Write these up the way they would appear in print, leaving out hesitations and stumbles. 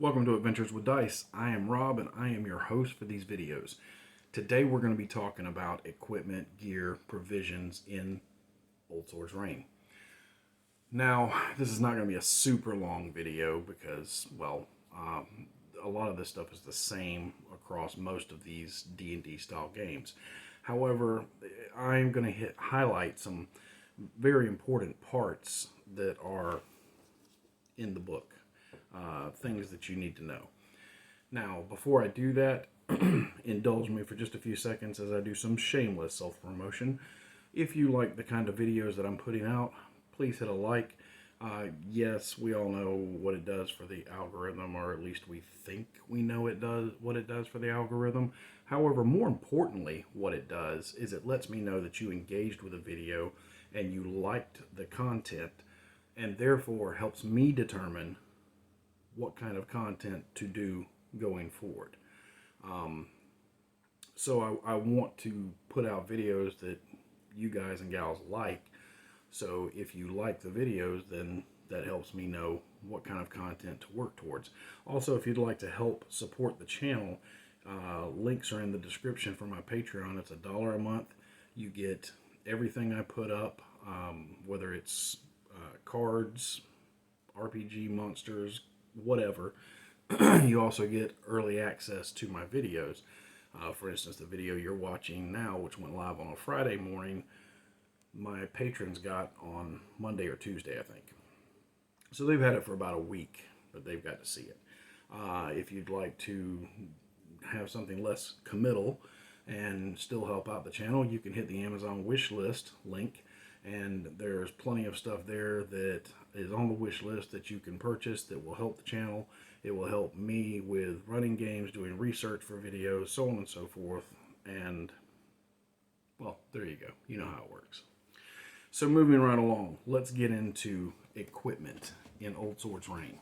Welcome to Adventures with Dice. I am Rob and I am your host for these videos. Today we're going to be talking about equipment, gear, provisions in Old Swords Reign. Now, this is not going to be a super long video because, well, a lot of this stuff is the same across most of these D&D style games. However, I'm going to highlight some very important parts that are in the book. Things that you need to know. Now, before I do that, indulge me for just a few seconds as I do some shameless self-promotion. If you like the kind of videos that I'm putting out, please hit a like. Yes, we all know what it does for the algorithm, or at least we think we know what it does for the algorithm. However, more importantly, what it does is it lets me know that you engaged with a video and you liked the content, and therefore helps me determine what kind of content to do going forward. So I want to put out videos that you guys and gals like. So if you like the videos, then that helps me know what kind of content to work towards. Also, if you'd like to help support the channel, links are in the description for my Patreon. It's $1 a month. You get everything I put up, whether it's cards, RPG monsters, whatever. You also get early access to my videos. For instance, the video you're watching now, which went live on a Friday morning, my patrons got on Monday or Tuesday, I think. So they've had it for about a week, but they've got to see it. If you'd like to have something less committal and still help out the channel, you can hit the Amazon wish list link, and there's plenty of stuff there that is on the wish list that you can purchase that will help the channel. It will help me with running games, doing research for videos, so on and so forth. And, well, there you go. You know how it works. So moving right along, let's get into equipment in Old Swords Reign.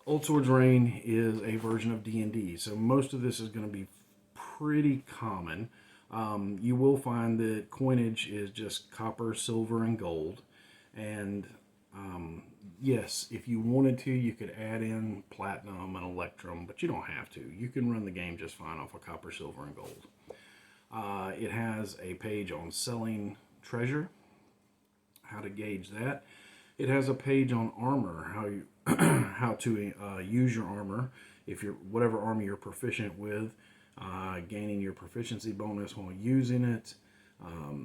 Old Swords Reign is a version of D&D, so most of this is going to be pretty common. You will find that coinage is just copper, silver, and gold. And yes, if you wanted to, you could add in platinum and electrum, but you don't have to. You can run the game just fine off of copper, silver, and gold. It has a page on selling treasure, how to gauge that. It has a page on armor, how to use your armor, if you're whatever armor you're proficient with, gaining your proficiency bonus while using it,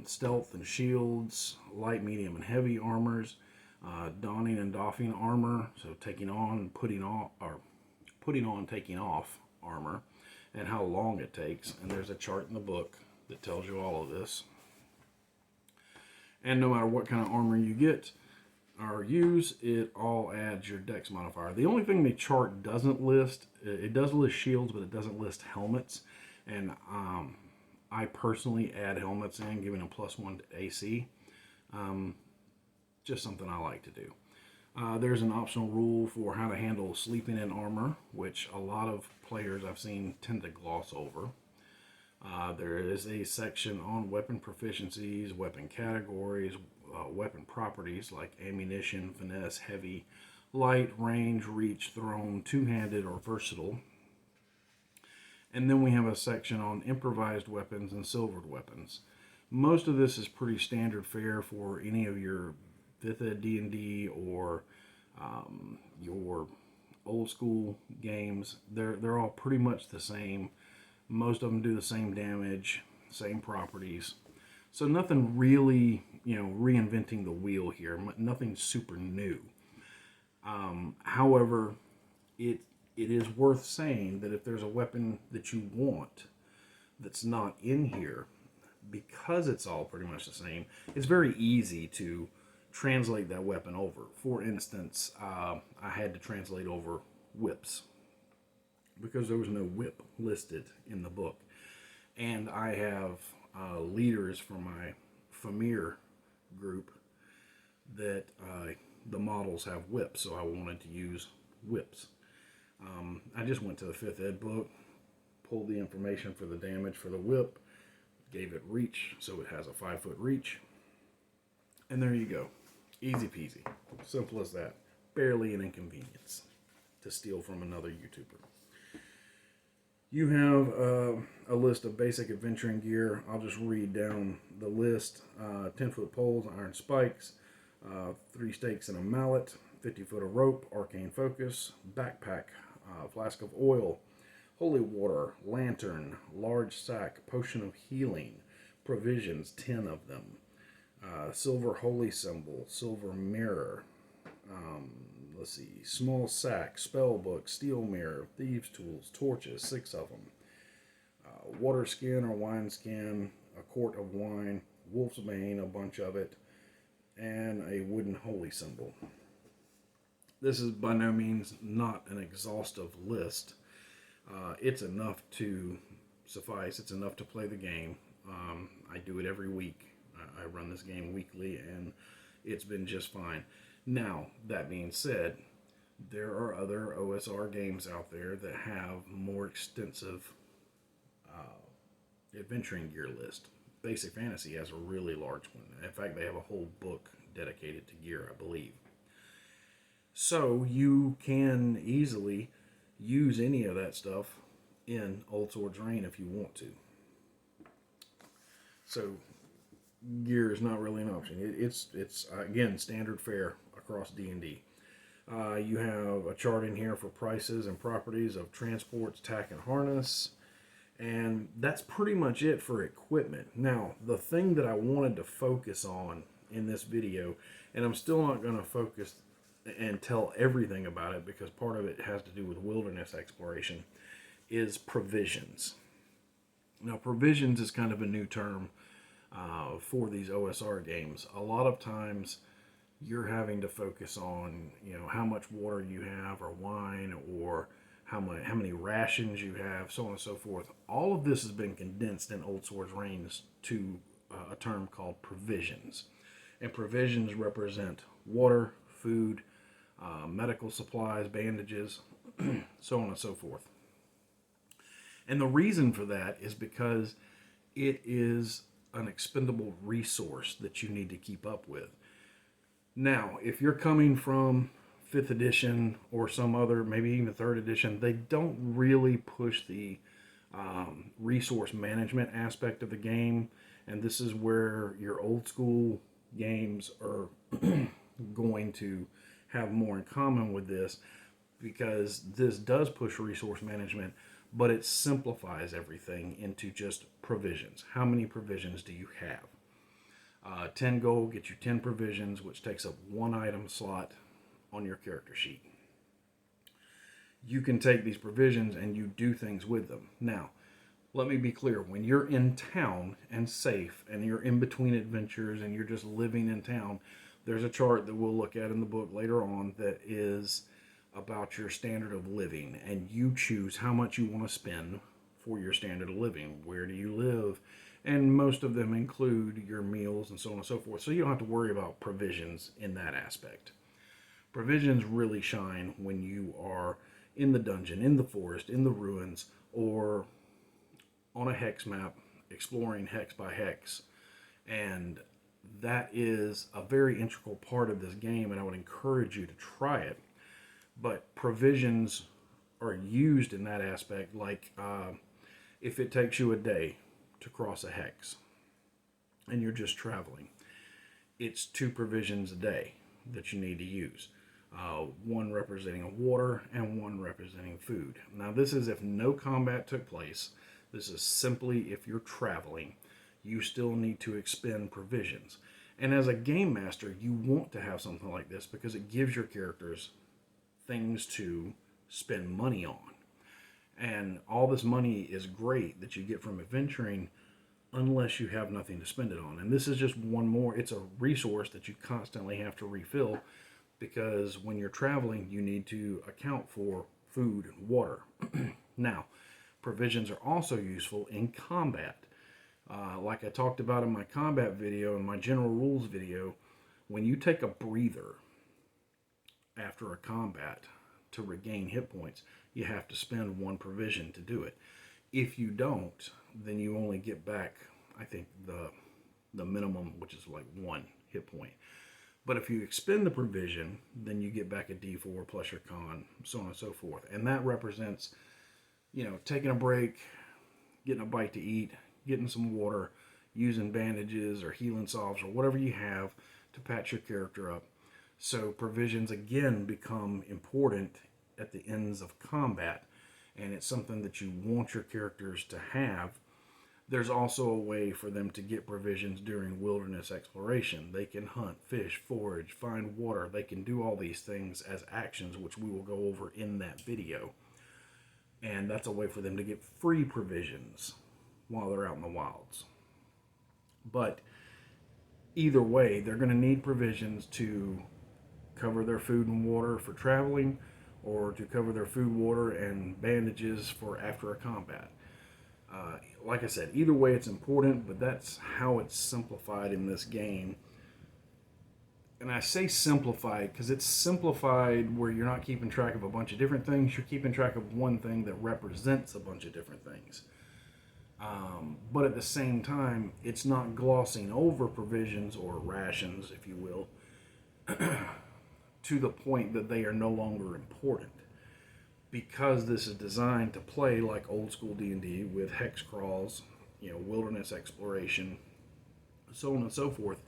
stealth and shields, light, medium, and heavy armors, donning and doffing armor, so taking on, putting on, taking off armor, and how long it takes. And there's a chart in the book that tells you all of this. And no matter what kind of armor you get or use, it all adds your dex modifier. The only thing the chart doesn't list, it does list shields, but it doesn't list helmets. And I personally add helmets in, giving a +1 to AC. Just something I like to do. There's an optional rule for how to handle sleeping in armor, which a lot of players I've seen tend to gloss over. There is a section on weapon proficiencies, weapon categories, weapon properties like ammunition, finesse, heavy, light, range, reach, thrown, two-handed, or versatile. And then we have a section on improvised weapons and silvered weapons. Most of this is pretty standard fare for any of your 5th ed D&D or your old school games. They're all pretty much the same. Most of them do the same damage, same properties. So nothing really, reinventing the wheel here. Nothing super new. However, it is worth saying that if there's a weapon that you want that's not in here, because it's all pretty much the same, it's very easy to translate that weapon over. For instance, I had to translate over whips because there was no whip listed in the book. And I have leaders from my Famir group that the models have whips, so I wanted to use whips. I just went to the 5th ed book, pulled the information for the damage for the whip, gave it reach, so it has a 5-foot reach, and there you go. Easy peasy. Simple as that. Barely an inconvenience. to steal from another YouTuber. You have a list of basic adventuring gear. I'll just read down the list. 10-foot poles, iron spikes, 3 stakes and a mallet, 50-foot of rope, arcane focus, backpack, flask of oil, holy water, lantern, large sack, potion of healing, provisions, 10 of them, silver holy symbol, silver mirror, let's see, small sack, spell book, steel mirror, thieves' tools, torches, 6 of them, water skin or wine skin, a quart of wine, wolf's bane, a bunch of it, and a wooden holy symbol. This is by no means not an exhaustive list. It's enough to suffice. It's enough to play the game. I do it every week. I run this game weekly, and it's been just fine. Now, that being said, there are other OSR games out there that have more extensive adventuring gear list. Basic Fantasy has a really large one. In fact, they have a whole book dedicated to gear, I believe. So you can easily use any of that stuff in Old Sword's Reign if you want to. So gear is not really an option. It's again standard fare across D&D. You have a chart in here for prices and properties of transports, tack, and harness. And that's pretty much it for equipment. Now, the thing that I wanted to focus on in this video, and I'm still not going to focus and tell everything about it because part of it has to do with wilderness exploration, is provisions. Now, provisions is kind of a new term for these OSR games. A lot of times you're having to focus on, how much water you have or wine or how many rations you have, so on and so forth. All of this has been condensed in Old Sword's Reign to a term called provisions. And provisions represent water, food, medical supplies, bandages, so on and so forth. And the reason for that is because it is an expendable resource that you need to keep up with. Now, if you're coming from 5th edition or some other, maybe even 3rd edition, they don't really push the resource management aspect of the game. And this is where your old school games are going to have more in common with this, because this does push resource management, but it simplifies everything into just provisions. How many provisions do you have? 10 gold gets you 10 provisions, which takes up 1 item slot on your character sheet. You can take these provisions and you do things with them. Now, let me be clear. When you're in town and safe and you're in between adventures and you're just living in town, there's a chart that we'll look at in the book later on that is about your standard of living, and you choose how much you want to spend for your standard of living. Where do you live? And most of them include your meals and so on and so forth. So you don't have to worry about provisions in that aspect. Provisions really shine when you are in the dungeon, in the forest, in the ruins, or on a hex map, exploring hex by hex. And that is a very integral part of this game, and I would encourage you to try it. But provisions are used in that aspect, like if it takes you a day to cross a hex and you're just traveling, it's 2 provisions a day that you need to use. 1 representing water and 1 representing food. Now, this is if no combat took place. This is simply if you're traveling. You still need to expend provisions. And as a game master, you want to have something like this because it gives your characters things to spend money on. And all this money is great that you get from adventuring unless you have nothing to spend it on. And this is just one more. It's a resource that you constantly have to refill, because when you're traveling, you need to account for food and water. Now, provisions are also useful in combat. Like I talked about in my combat video and my general rules video, when you take a breather after a combat to regain hit points, you have to spend 1 provision to do it. If you don't, then you only get back, I think, the minimum, which is like 1 hit point. But if you expend the provision, then you get back a D4 plus your con, so on and so forth. And that represents, taking a break, getting a bite to eat, getting some water, using bandages or healing salves or whatever you have to patch your character up. So provisions again become important at the ends of combat, and it's something that you want your characters to have. There's also a way for them to get provisions during wilderness exploration. They can hunt, fish, forage, find water. They can do all these things as actions, which we will go over in that video. And that's a way for them to get free provisions while they're out in the wilds. But either way, they're going to need provisions to cover their food and water for traveling, or to cover their food, water, and bandages for after a combat. Like I said, either way it's important, but that's how it's simplified in this game. And I say simplified because it's simplified where you're not keeping track of a bunch of different things. You're keeping track of one thing that represents a bunch of different things. But at the same time, it's not glossing over provisions or rations, if you will, to the point that they are no longer important. Because this is designed to play like old school D&D with hex crawls, wilderness exploration, so on and so forth,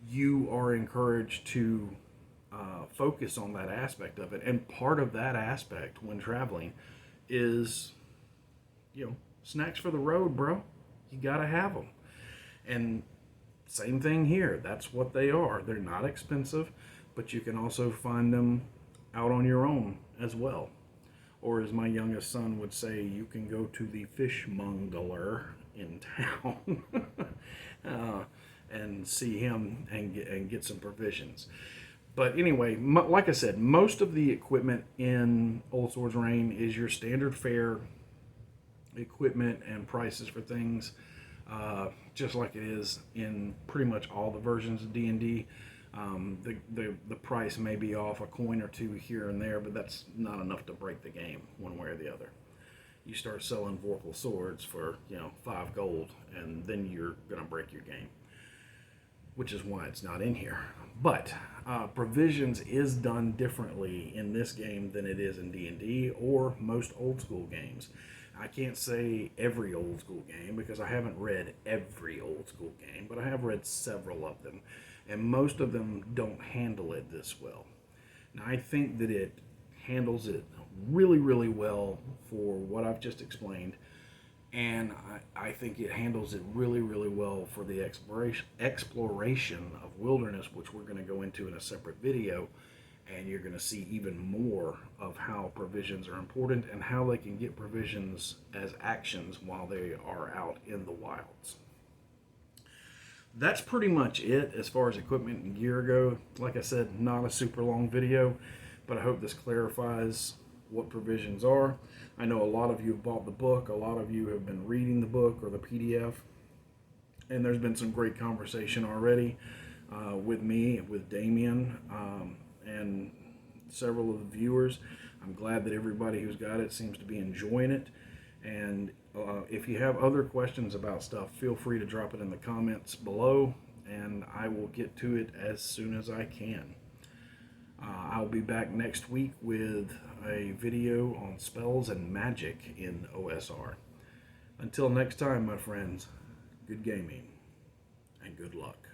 you are encouraged to focus on that aspect of it. And part of that aspect when traveling is, snacks for the road, bro. You gotta have them. And same thing here. That's what they are. They're not expensive, but you can also find them out on your own as well. Or as my youngest son would say, you can go to the fishmonger in town and see him and get some provisions. But anyway, like I said, most of the equipment in Old Swords Reign is your standard fare equipment and prices for things, just like it is in pretty much all the versions of D&D. The price may be off a coin or two here and there, but that's not enough to break the game one way or the other. You start selling Vorpal swords for 5 gold, and then you're gonna break your game, which is why it's not in here. But provisions is done differently in this game than it is in D&D or most old school games. I can't say every old school game because I haven't read every old school game, but I have read several of them. And most of them don't handle it this well. Now, I think that it handles it really, really well for what I've just explained. And I think it handles it really, really well for the exploration of wilderness, which we're going to go into in a separate video. And you're going to see even more of how provisions are important and how they can get provisions as actions while they are out in the wilds. That's pretty much it as far as equipment and gear go. Like I said, not a super long video, but I hope this clarifies what provisions are. I know a lot of you have bought the book, a lot of you have been reading the book or the PDF, and there's been some great conversation already with me, with Damien, and several of the viewers. I'm glad that everybody who's got it seems to be enjoying it. And if you have other questions about stuff, feel free to drop it in the comments below, and I will get to it as soon as I can. I'll be back next week with a video on spells and magic in OSR. Until next time, my friends, good gaming and good luck.